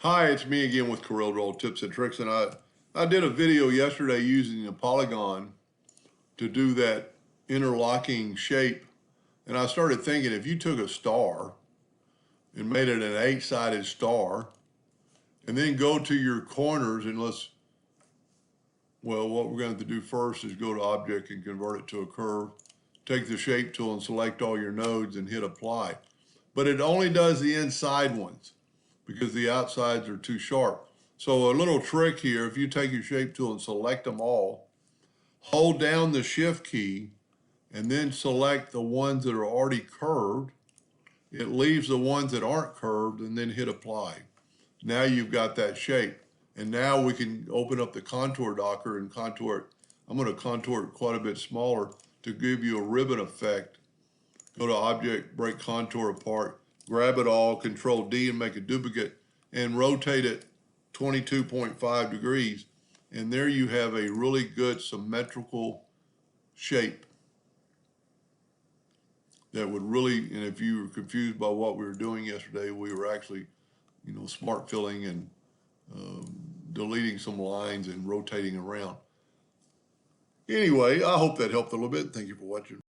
Hi, it's me again with CorelDraw tips and tricks, and I did a video yesterday using a polygon to do that interlocking shape, and I started thinking if you took a star and made it an 8-sided star, and then go to your corners and what we're going to do first is go to Object and convert it to a curve, take the Shape tool and select all your nodes and hit Apply. But it only does the inside ones, because the outsides are too sharp. So a little trick here, if you take your shape tool and select them all, hold down the shift key and then select the ones that are already curved. It leaves the ones that aren't curved and then hit apply. Now you've got that shape. And now we can open up the contour docker and contour it. I'm going to contour it quite a bit smaller to give you a ribbon effect. Go to Object, break contour apart, grab it all, Control D and make a duplicate and rotate it 22.5 degrees. And there you have a really good symmetrical shape that would really, and if you were confused by what we were doing yesterday, we were actually, smart filling and deleting some lines and rotating around. Anyway, I hope that helped a little bit. Thank you for watching.